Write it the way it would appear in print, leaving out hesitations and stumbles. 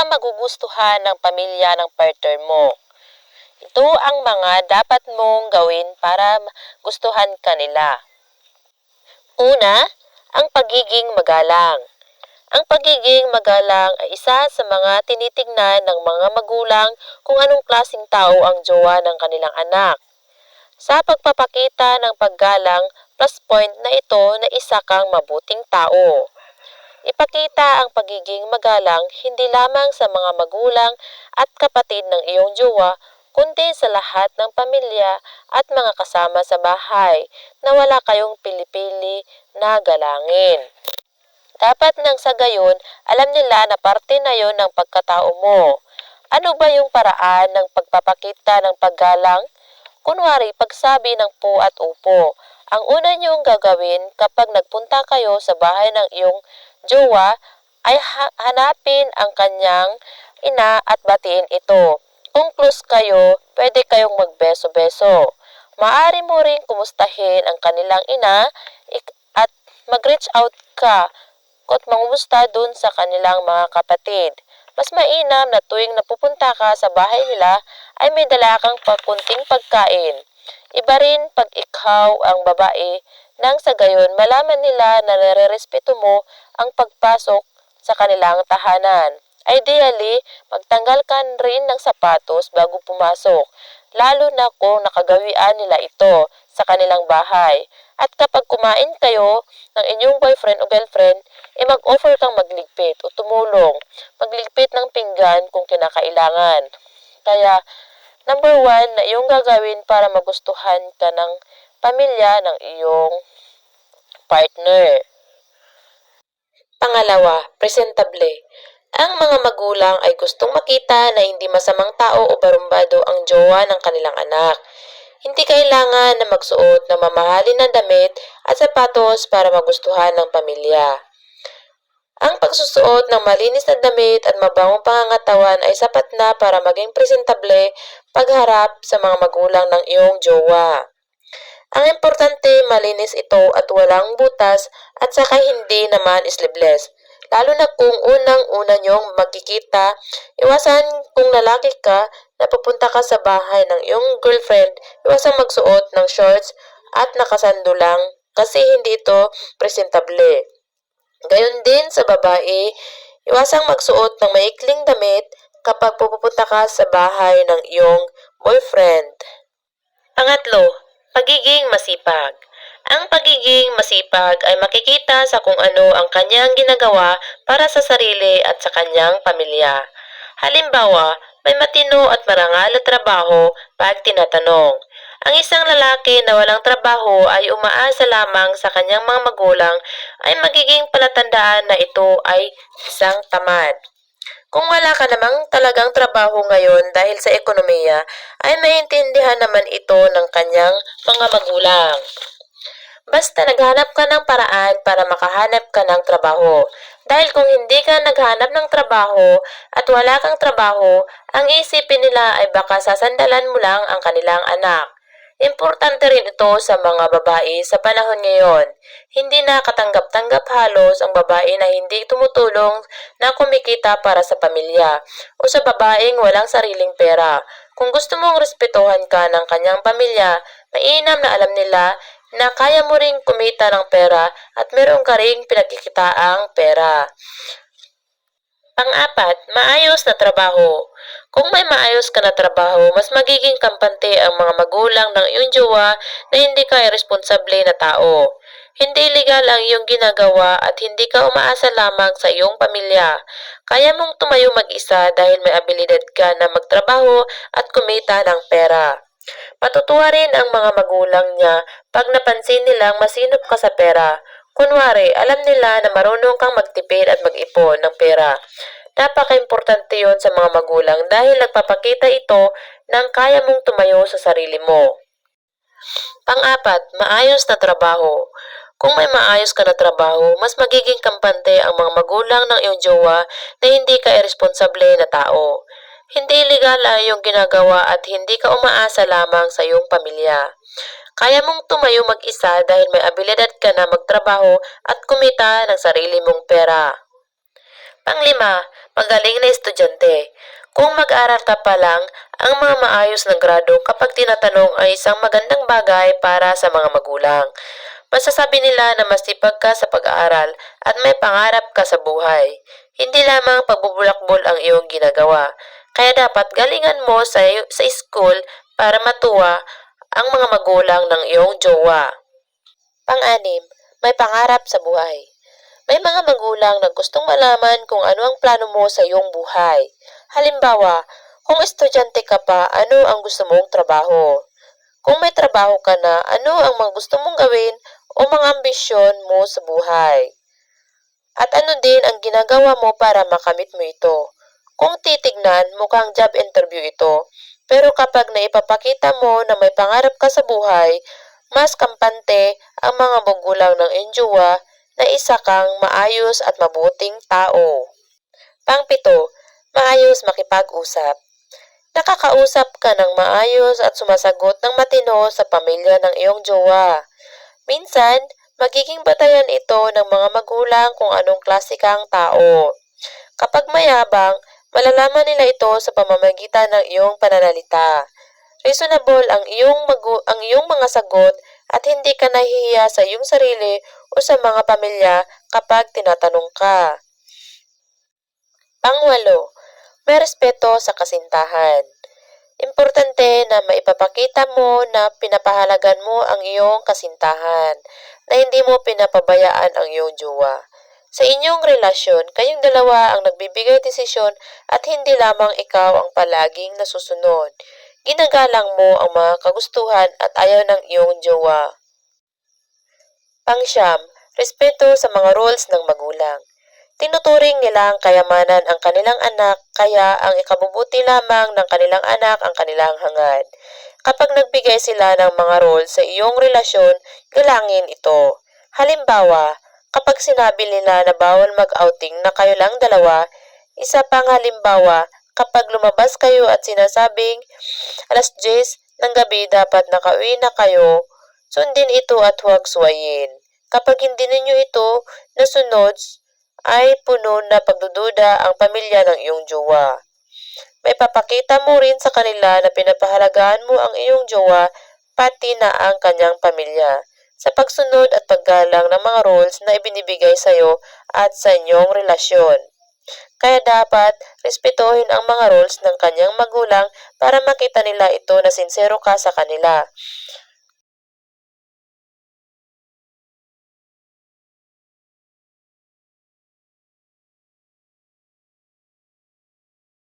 magugustuhan ng pamilya ng partner mo. Ito ang mga dapat mong gawin para gustuhan ka nila. Una, ang pagiging magalang. Ang pagiging magalang ay isa sa mga tinitignan ng mga magulang kung anong klaseng tao ang jowa ng kanilang anak. Sa pagpapakita ng paggalang, plus point na ito na isa kang mabuting tao. Ipakita ang pagiging magalang hindi lamang sa mga magulang at kapatid ng iyong jowa, kundi sa lahat ng pamilya at mga kasama sa bahay na wala kayong pili-pili na galangin. Dapat nang sa gayon, alam nila na parte na yon ng pagkatao mo. Ano ba yung paraan ng pagpapakita ng paggalang? Kunwari, pagsabi ng po at upo. Ang una niyong gagawin kapag nagpunta kayo sa bahay ng iyong jowa ay hanapin ang kanyang ina at batiin ito. Kung close kayo, pwede kayong magbeso-beso. Maaari mo ring kumustahin ang kanilang ina at mag-reach out ka at mangumusta dun sa kanilang mga kapatid. Mas mainam na tuwing napupunta ka sa bahay nila ay may dala kang pakunting pagkain. Iba rin pag ikaw ang babae nang sa gayon malaman nila na nare-respeto mo ang pagpasok sa kanilang tahanan. Ideally, magtanggal ka rin ng sapatos bago pumasok, lalo na kung nakagawian nila ito sa kanilang bahay. At kapag kumain kayo ng inyong boyfriend o girlfriend, mag-offer kang magligpit o tumulong. Magligpit ng pinggan kung kinakailangan. Kaya, number 1 na iyong gagawin para magustuhan ka ng pamilya ng iyong partner. Pangalawa, presentable. Ang mga magulang ay gustong makita na hindi masamang tao o barumbado ang jowa ng kanilang anak. Hindi kailangan na magsuot ng mamahalin na damit at sapatos para magustuhan ng pamilya. Ang pagsusuot ng malinis na damit at mabangong pangangatawan ay sapat na para maging presentable pagharap sa mga magulang ng iyong jowa. Ang importante, malinis ito at walang butas at saka hindi naman sleeveless. Lalo na kung unang-una niyong magkikita, iwasan kung lalaki ka na pupunta ka sa bahay ng iyong girlfriend, iwasan magsuot ng shorts at nakasando lang kasi hindi ito presentable. Gayon din sa babae, iwasang magsuot ng maikling damit kapag pupunta ka sa bahay ng iyong boyfriend. Pangatlo, pagiging masipag. Ang pagiging masipag ay makikita sa kung ano ang kanyang ginagawa para sa sarili at sa kanyang pamilya. Halimbawa, may matino at marangal na trabaho pag tinatanong. Ang isang lalaki na walang trabaho ay umaasa lamang sa kanyang mga magulang ay magiging palatandaan na ito ay isang tamad. Kung wala ka namang talagang trabaho ngayon dahil sa ekonomiya, ay maintindihan naman ito ng kanyang mga magulang. Basta naghanap ka ng paraan para makahanap ka ng trabaho. Dahil kung hindi ka naghanap ng trabaho at wala kang trabaho, ang isipin nila ay baka sasandalan mo lang ang kanilang anak. Importante rin ito sa mga babae sa panahon ngayon. Hindi na katanggap-tanggap halos ang babae na hindi tumutulong na kumikita para sa pamilya o sa babaeng walang sariling pera. Kung gusto mong respetuhan ka ng kanyang pamilya, mainam na alam nila na kaya mo ring kumita ng pera at meron ka ring pinagkikitaang pera. Pang-apat, maayos na trabaho. Kung may maayos ka na trabaho, mas magiging kampante ang mga magulang ng iyong jowa na hindi ka irresponsable na tao. Hindi legal ang iyong ginagawa at hindi ka umaasa lamang sa iyong pamilya. Kaya mong tumayo mag-isa dahil may abilidad ka na magtrabaho at kumita ng pera. Matutuwa rin ang mga magulang niya pag napansin nilang masinop ka sa pera. Kunwari, alam nila na marunong kang magtipid at mag-ipon ng pera. Napaka-importante yon sa mga magulang dahil nagpapakita ito ng kaya mong tumayo sa sarili mo. Pang-apat, maayos na trabaho. Kung may maayos ka na trabaho, mas magiging kampante ang mga magulang ng iyong jowa na hindi ka irresponsable na tao. Hindi legal ang iyong ginagawa at hindi ka umaasa lamang sa iyong pamilya. Kaya mong tumayo mag-isa dahil may abilidad ka na magtrabaho at kumita ng sarili mong pera. Panglima, magaling na estudyante. Kung mag-aral ka pa lang, ang mga maayos na grado kapag tinatanong ay isang magandang bagay para sa mga magulang. Masasabi nila na masipag ka sa pag-aaral at may pangarap ka sa buhay. Hindi lamang pagbubulakbol ang iyong ginagawa. Kaya dapat galingan mo sa school para matuwa ang mga magulang ng iyong jowa. Pang-anim, may pangarap sa buhay. May mga magulang na gustong malaman kung ano ang plano mo sa iyong buhay. Halimbawa, kung estudyante ka pa, ano ang gusto mong trabaho? Kung may trabaho ka na, ano ang mga gusto mong gawin o mga ambisyon mo sa buhay? At ano din ang ginagawa mo para makamit mo ito? Kung titignan, mukhang job interview ito. Pero kapag naipapakita mo na may pangarap ka sa buhay, mas kampante ang mga magulang ng enjowa na isa kang maayos at mabuting tao. Pangpito, maayos makipag-usap. Nakakausap ka ng maayos at sumasagot ng matino sa pamilya ng iyong jowa. Minsan, magiging batayan ito ng mga magulang kung anong klase kang tao. Kapag mayabang, malalaman nila ito sa pamamagitan ng iyong pananalita. Reasonable ang iyong mga sagot at hindi ka nahihiya sa iyong sarili o sa mga pamilya kapag tinatanong ka. Pangwalo, may respeto sa kasintahan. Importante na maipapakita mo na pinapahalagan mo ang iyong kasintahan, na hindi mo pinapabayaan ang iyong jowa. Sa inyong relasyon, kayong dalawa ang nagbibigay desisyon at hindi lamang ikaw ang palaging nasusunod. Ginagalang mo ang mga kagustuhan at ayaw ng iyong jowa. Pangsyam, respeto sa mga rules ng magulang. Tinuturing nilang kayamanan ang kanilang anak, kaya ang ikabubuti lamang ng kanilang anak ang kanilang hangad. Kapag nagbigay sila ng mga rules sa iyong relasyon, galangin ito. Halimbawa, kapag sinabi nila na bawal mag-outing na kayo lang dalawa, isa pang halimbawa, kapag lumabas kayo at sinasabing alas 10 ng gabi dapat nakauwi na kayo, sundin ito at huwag suwayin. Kapag hindi ninyo ito nasunod, ay puno na pagdududa ang pamilya ng iyong jowa. May papakita mo rin sa kanila na pinapahalagaan mo ang iyong jowa pati na ang kanyang pamilya sa pagsunod at paggalang ng mga rules na ibinibigay sa iyo at sa inyong relasyon. Kaya dapat respetuhin ang mga rules ng kanyang magulang para makita nila ito na sincero ka sa kanila.